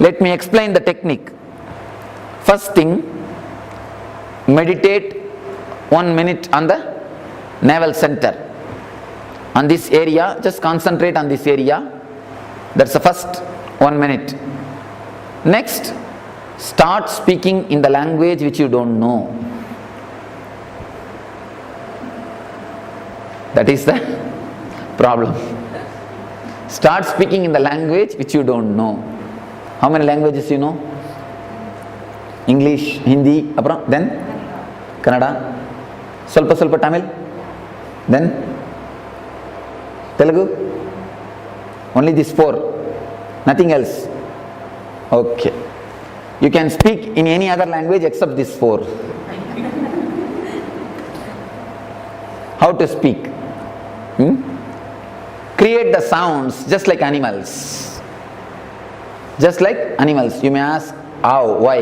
Let me explain the technique. First thing, meditate 1 minute on the navel center. On this area, just concentrate on this area. That's the first 1 minute. Next, start speaking in the language which you don't know. That is the problem. Start speaking in the language which you don't know. How many languages you know? English, Hindi, then Kannada, ಸ್ವಲ್ಪ Tamil, then Telugu. Only these 4, nothing else. Okay. You can speak in any other language except these 4. How to speak? Create the sounds just like animals. Just like animals. You may ask, how, why?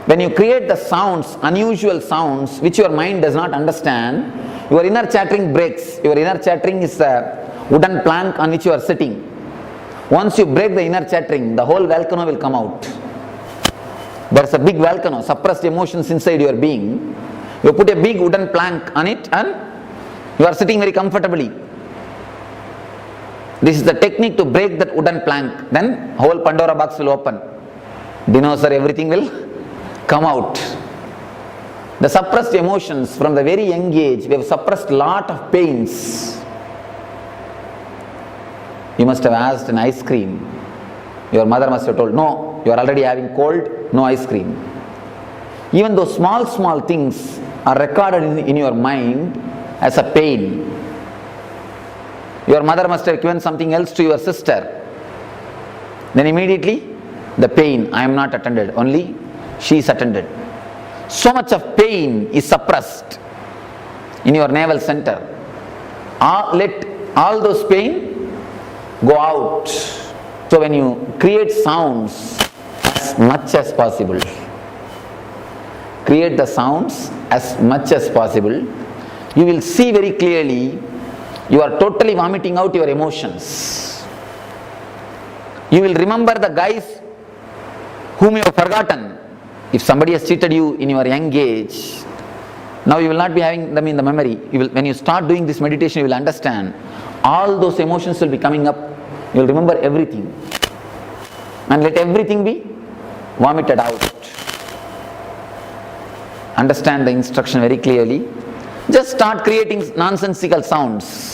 When you create the sounds, unusual sounds, which your mind does not understand, your inner chattering breaks. Your inner chattering is a wooden plank on which you are sitting. Once you break the inner chattering, the whole volcano will come out. There's a big volcano, suppressed emotions inside your being. You put a big wooden plank on it and you are sitting very comfortably. This is the technique to break that wooden plank. Then whole Pandora box will open. Dinosaur, everything will come out. The suppressed emotions from the very young age, we have suppressed lot of pains. You must have asked an ice cream. Your mother must have told, no, you are already having cold, no ice cream. Even those small things are recorded in your mind as a pain. Your mother must have given something else to your sister. Then immediately, the pain, I am not attended, only she is attended. So much of pain is suppressed in your navel center. Let all those pain go out. So when you create sounds as much as possible, create the sounds as much as possible, you will see very clearly you are totally vomiting out your emotions. You will remember the guys whom you have forgotten. If somebody has cheated you in your young age, now you will not be having them in the memory. When you start doing this meditation, you will understand all those emotions will be coming up. You will remember everything. And let everything be vomited out. Understand the instruction very clearly. Just start creating nonsensical sounds.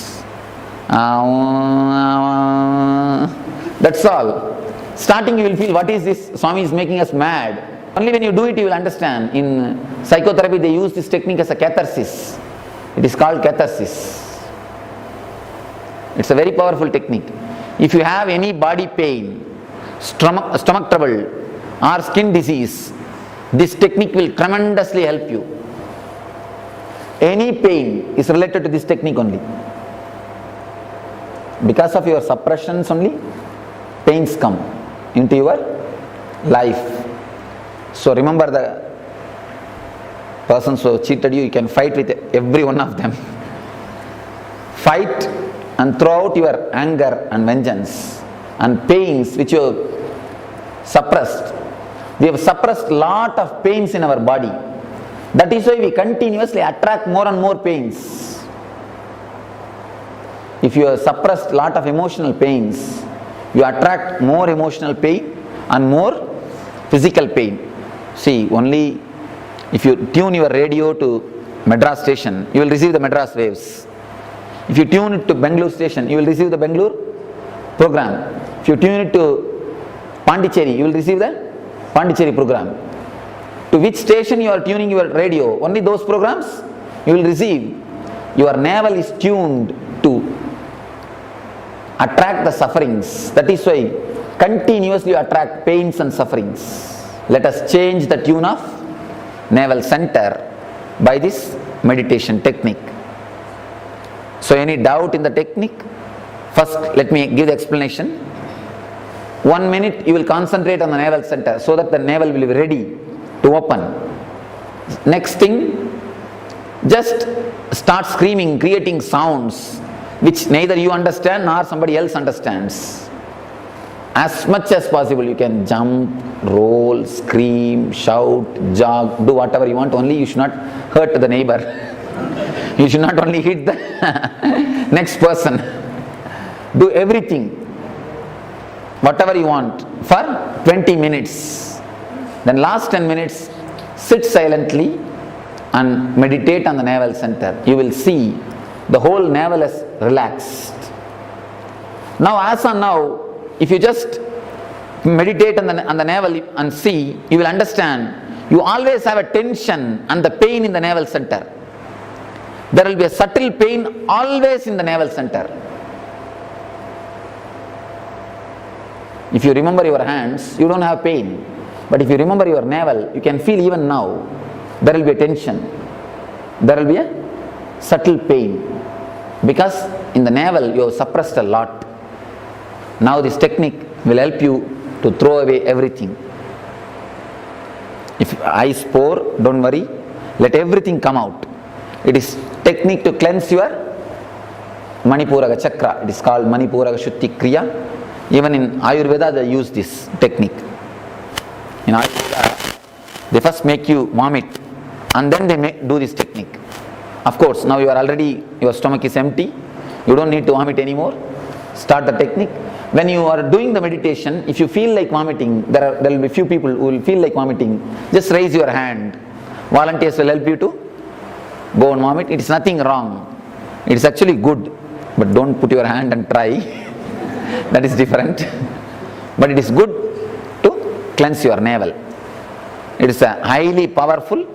That's all. Starting you will feel, what is this? Swami is making us mad. Only when you do it you will understand. In psychotherapy they use this technique as a catharsis. It is called catharsis. It's a very powerful technique. If you have any body pain, stomach trouble or skin disease, this technique will tremendously help you. Any pain is related to this technique only. Because of your suppressions only, pains come into your life. So remember, the persons who cheated you, you can fight with every one of them. Fight and throw out your anger and vengeance and pains which you have suppressed. We have suppressed lot of pains in our body. That is why we continuously attract more and more pains. If you have suppressed lot of emotional pains, you attract more emotional pain and more physical pain. See, only if you tune your radio to Madras station, you will receive the Madras waves. If you tune it to Bangalore station, you will receive the Bangalore program. If you tune it to Pondicherry, you will receive the Pondicherry program. To which station you are tuning your radio, only those programs you will receive. Your navel is tuned to attract the sufferings. That is why continuously you attract pains and sufferings. Let us change the tune of navel center by this meditation technique. So any doubt in the technique? First let me give the explanation. 1 minute you will concentrate on the navel center so that the navel will be ready to open. Next thing, just start screaming, creating sounds which neither you understand nor somebody else understands. As much as possible, you can jump, roll, scream, shout, jog, do whatever you want, only you should not hurt the neighbor. You should not only hit the next person. Do everything, whatever you want, for 20 minutes. Then last 10 minutes, sit silently and meditate on the navel center. You will see the whole navel is relaxed. Now, as on now, if you just meditate on the navel and see, you will understand you always have a tension and the pain in the navel center. There will be a subtle pain always in the navel center. If you remember your hands, you don't have pain. But if you remember your navel, you can feel even now, there will be a tension. There will be a subtle pain. Because in the navel, you have suppressed a lot. Now this technique will help you to throw away everything. If eyes pour, don't worry, let everything come out. It is technique to cleanse your manipuraka chakra. It is called manipuraka shuddhi kriya. Even in Ayurveda they use this technique. In Ayurveda they first make you vomit and then they do this technique. Of course, now you are already, your stomach is empty, you don't need to vomit anymore. Start the technique. When you are doing the meditation, if you feel like vomiting, there will be few people who will feel like vomiting, just raise your hand. Volunteers will help you to go and vomit. It is nothing wrong. It is actually good, but don't put your hand and try. That is different. But it is good to cleanse your navel. It is a highly powerful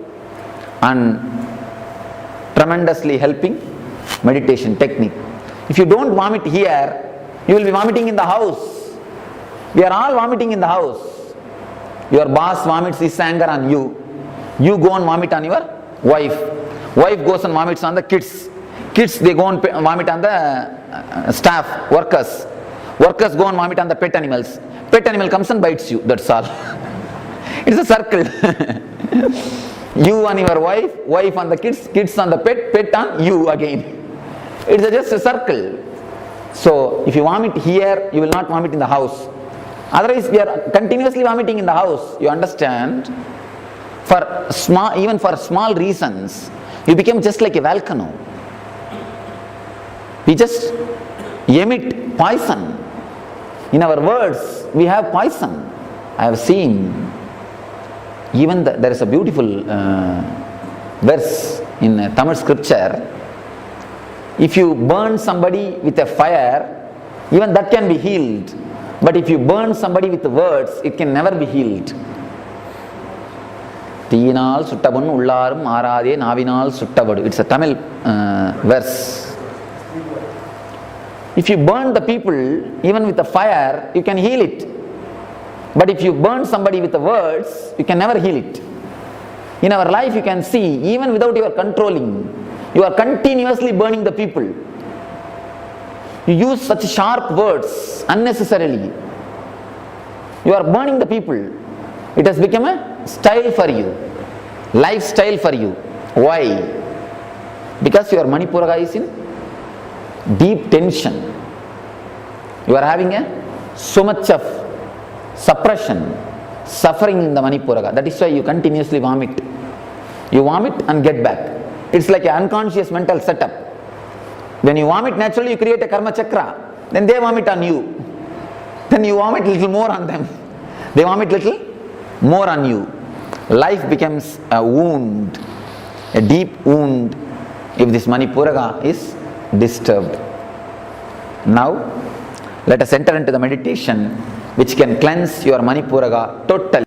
and tremendously helping meditation technique. If you don't vomit here, you will be vomiting in the house. We are all vomiting in the house. Your boss vomits his anger on you. You go and vomit on your wife. Wife goes and vomits on the kids. Kids, they go and vomit on the staff, workers. Workers go and vomit on the pet animals. Pet animal comes and bites you. That's all. It's a circle. You on your wife, wife on the kids, kids on the pet, pet on you again. It's just a circle. So, if you vomit here, you will not vomit in the house. Otherwise, we are continuously vomiting in the house. You understand? Even for small reasons, you become just like a volcano. We just emit poison. In our words, we have poison. I have seen. Even there is a beautiful verse in Tamil scripture. If you burn somebody with a fire, even that can be healed. But if you burn somebody with words, it can never be healed. Teenal suttabun ullarum aarade navinal suttavadu. It's a Tamil verse. If you burn the people, even with the fire, you can heal it. But if you burn somebody with the words, you can never heal it. In our life, you can see, even without your controlling, you are continuously burning the people. You use such sharp words unnecessarily. You are burning the people. It has become a style for you, lifestyle for you. Why? Because your manipuraka is in deep tension. You are having so much of suppression, suffering in the manipuraka. That is why you continuously vomit. You vomit and get back. It's like an unconscious mental setup. When you vomit naturally, you create a karma chakra. Then they vomit on you. Then you vomit little more on them. They vomit little more on you. Life becomes a wound, a deep wound, if this manipuraka is disturbed. Now, let us enter into the meditation which can cleanse your manipuraka totally.